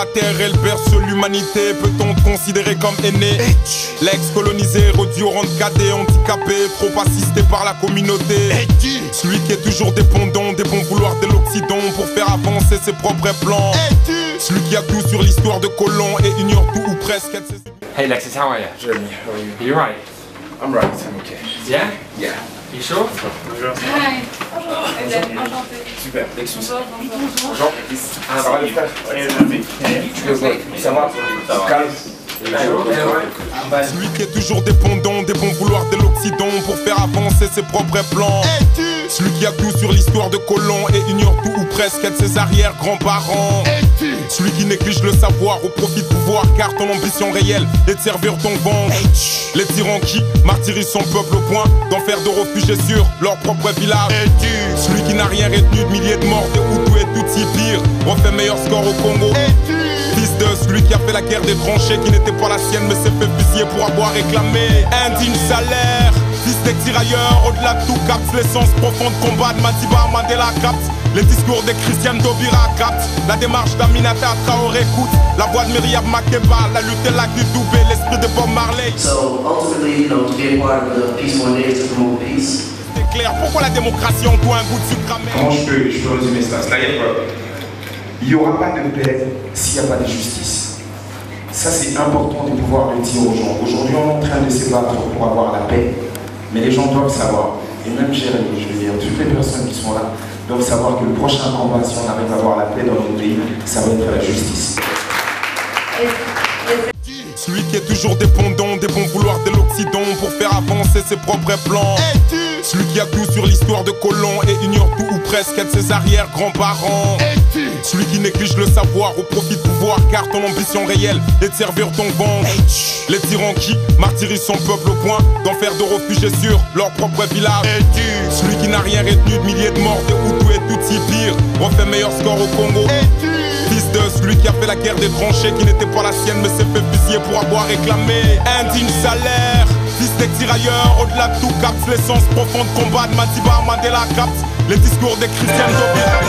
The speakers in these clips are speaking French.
la terre, elle berce l'humanité. Peut-on te considérer comme aîné? L'ex-colonisé, réduit au rang de cadet, handicapé, trop assisté par la communauté. Celui qui est toujours dépendant des bons vouloirs de l'Occident pour faire avancer ses propres plans. Celui qui a tout sur l'histoire de colons et ignore tout ou presque. Hey Lexus, how are you? Jeremy, how are you? You're right. I'm right, I'm okay. Yeah? Yeah. You sure? Bonjour. Hi. Bonjour. Enchantée. Super, Lexus. Bonjour. Bonjour. Ça va les frères? Ça va? Calme. Celui qui est toujours dépendant des bons vouloirs de l'Occident pour faire avancer ses propres plans. Celui qui a tout sur l'histoire de colons et ignore tout ou presque de ses arrière-grands-parents. Celui qui néglige le savoir au profit de pouvoir, car ton ambition réelle est de servir ton ventre. Les tyrans qui martyrisent son peuple au point d'en faire de réfugiés sur leur propre village. Celui qui n'a rien retenu de milliers de morts, des Hutus et Tutsis pire, refait meilleur score au Congo. Fils de celui qui a fait la guerre des tranchées, qui n'était pas la sienne mais s'est fait fusiller pour avoir réclamé indigne salaire. Fils des tirailleurs, au-delà de tout capte l'essence profonde combat de Madiba Mandela capte. Les discours de Christiane Taubira capte. La démarche d'Aminata Traoré écoute. La voix de Myriam Makeba, la lutte de la Doubé, l'esprit de Bob Marley. So ultimately, to be a part of the Peace One Day is to promote peace. C'est clair, pourquoi la démocratie en toi un goût de sucre amer? Comment je peux résumer ça? C'est-à-dire qu'il n'y aura pas de paix s'il n'y a pas de justice. Ça, c'est important de pouvoir le dire aux gens. Aujourd'hui, on est en train de se battre pour avoir la paix, mais les gens doivent savoir, et même Jérémy, je veux dire, toutes les personnes qui sont là, doivent savoir que le prochain combat, si on arrive à avoir la paix dans notre pays, ça va être la justice. Celui qui est toujours dépendant des bons vouloirs de l'Occident pour faire avancer ses propres plans. Celui qui a tout sur l'histoire de colons et ignore tout ou presque de ses arrière-grands-parents. Celui qui néglige le savoir au profit de pouvoir, car ton ambition réelle est de servir ton ventre. Les tyrans qui martyrisent son peuple au point d'en faire de réfugiés sur leur propre village. Celui qui n'a rien retenu de milliers de morts, des Hutus et Tutsis pire, refait meilleur score au Congo. Fils de celui qui a fait la guerre des tranchées, qui n'était pas la sienne mais s'est fait fusiller pour avoir réclamé indigne salaire. Fils des tirailleurs, au-delà de tout capte l'essence profonde combat de Madiba Mandela capte. Les discours de Christiane Taubira.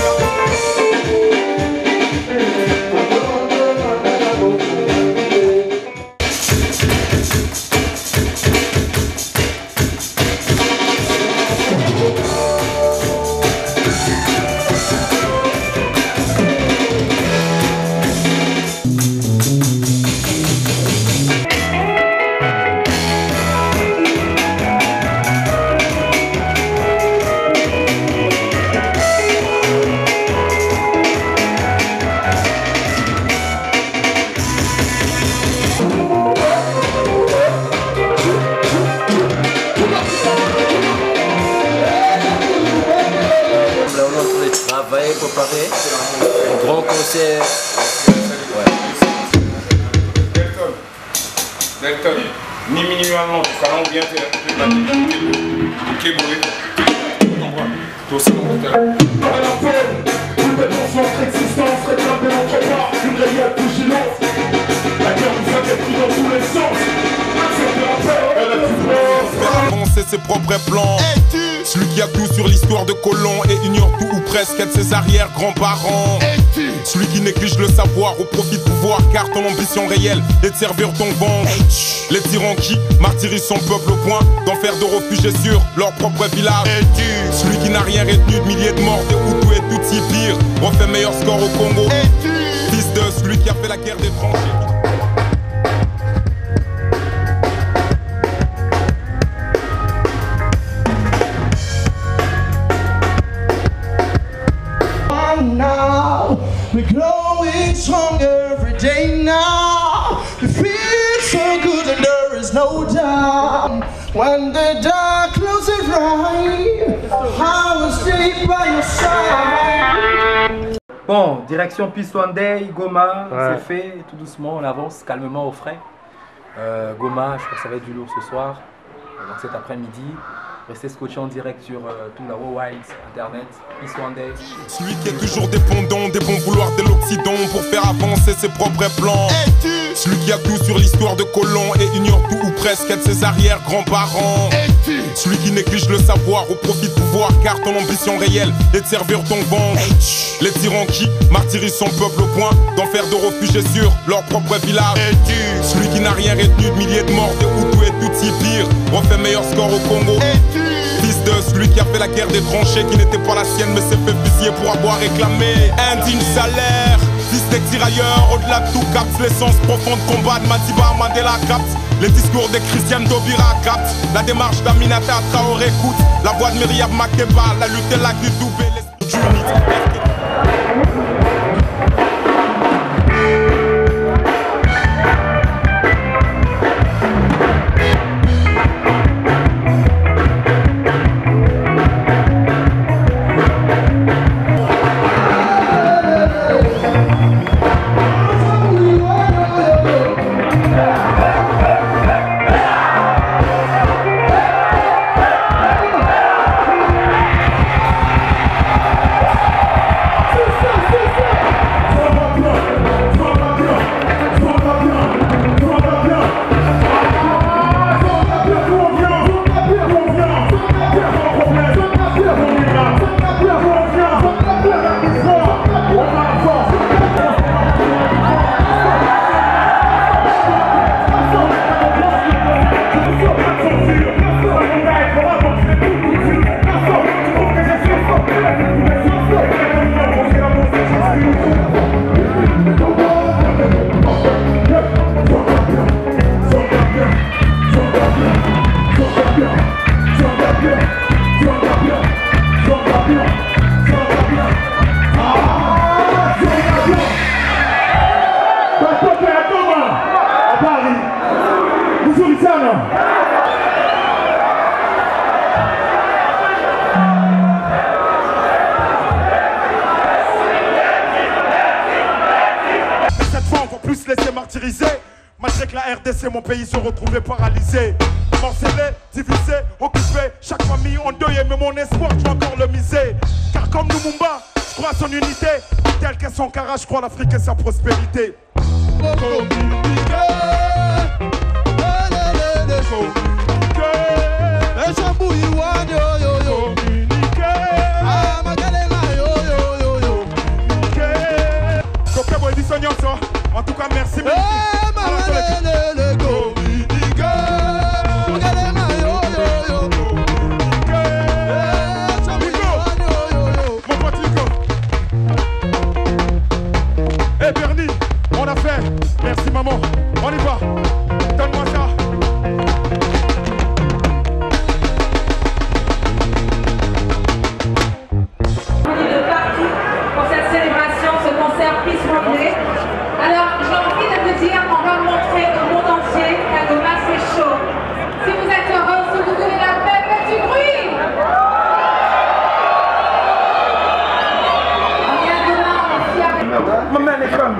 Préparer un grand concert. Delton, ni minimalement, quand on vient faire le Kéboué, tout ça dans le terrain. Notre existence réclame de notre part une réelle vigilance. La guerre nous a détruit dans tous les sens. Accepter la paix et la souffrance. Faire avancer ses propres plans. Celui qui a tout sur l'histoire de colons et ignore tout ou presque de ses arrière-grands-parents. Celui qui néglige le savoir au profit de pouvoir, car ton ambition réelle est de servir ton ventre. Les tyrans qui martyrisent son peuple au point d'en faire de réfugiés sur leur propre village. Celui qui n'a rien retenu de milliers de morts, des Hutus et Tutsis pire, refait meilleur score au Congo. Fils de celui qui a fait la guerre des tranchées. Now we're growing stronger every day now. We feel so good and there is no doubt. When the dark closes right, I will stay by your side. Bon, direction Peace One Day, Goma, c'est fait, tout doucement, on avance calmement au frais. Goma, je crois que ça va être du lourd ce soir, donc cet après-midi. Restez scotché en direct sur tout la Worldwide, Internet, Peace One Day. Celui qui est toujours dépendant des bons vouloirs de l'Occident pour faire avancer ses propres plans. Celui qui a tout sur l'histoire de colons et ignore tout ou presque de ses arrière-grands-parents. Celui qui néglige le savoir au profit de pouvoir, car ton ambition réelle est de servir ton ventre. Les tyrans qui martyrisent son peuple au point d'en faire de réfugiés sur leur propre village. Celui qui n'a rien retenu de milliers de morts, des Hutus et Tutsis pire, refait meilleur score au Congo. Fils de celui qui a fait la guerre des tranchées, qui n'était pas la sienne mais s'est fait fusiller pour avoir réclamé indigne salaire. Fils des tirailleurs, au-delà de tout capte l'essence profonde combat de Madiba Mandela capte. Les discours de Christiane Taubira capte. La démarche d'Aminata Traoré écoute. La voix de Myriam Makeba, la lutte est là du Doubé, l'esprit d'unité. Malgré que la RDC, mon pays se retrouvait paralysé. Morcelé, divisé, occupé, chaque famille en deuil, mais mon espoir, je vais encore le miser. Car comme Lumumba, je crois à son unité. Tel qu'est son cara, je crois à l'Afrique et sa prospérité. En tout cas, merci. Eh Bernie, on a fait. Merci maman. On y va. Donne-moi ça. De partout pour cette célébration, ce concert Peace One Day. Alors, j'ai envie de vous dire, on va montrer au monde entier qu'à Goma c'est chaud. Si vous êtes heureux, si vous voulez la paix, faites du bruit. On vient à Goma, on est fiers. My man is from.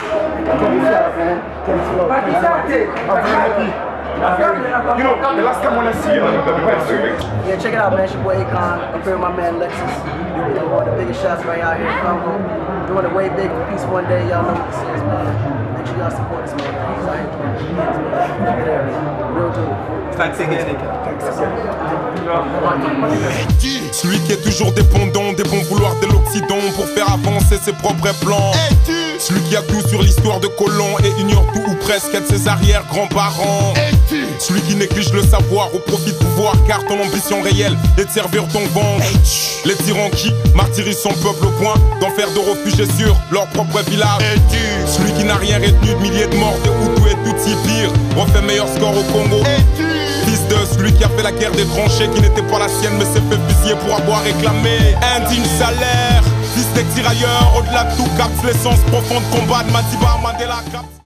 You know, the last time when I see you, Yeah, check it out, man. It's your boy Akon. I'm here with my man Lexus. You know, one of the biggest shots right out here in Congo. Doing it way big for Peace One Day. Y'all know what this is, man. Make sure y'all support this man. He's out here doing it. Real dude. Celui qui est toujours dépendant des bons vouloirs de l'Occident pour faire avancer ses propres plans. Celui qui a tout sur l'histoire de colons et ignore tout ou presque de ses arrière-grands-parents. Celui qui néglige le savoir au profit de pouvoir, car ton ambition réelle est de servir ton ventre. Les tyrans qui martyrisent son peuple au point d'en faire de réfugiés sur leur propre village. Celui qui n'a rien retenu de milliers de morts, des Hutus et Tutsis pire, refait meilleur score au Congo. Fils de celui qui a fait la guerre des tranchées, qui n'était pas la sienne mais s'est fait fusiller pour avoir réclamé indigne salaire. Fils des tirailleurs, au-delà de tout capte l'essence profonde combat de Madiba Mandela capte.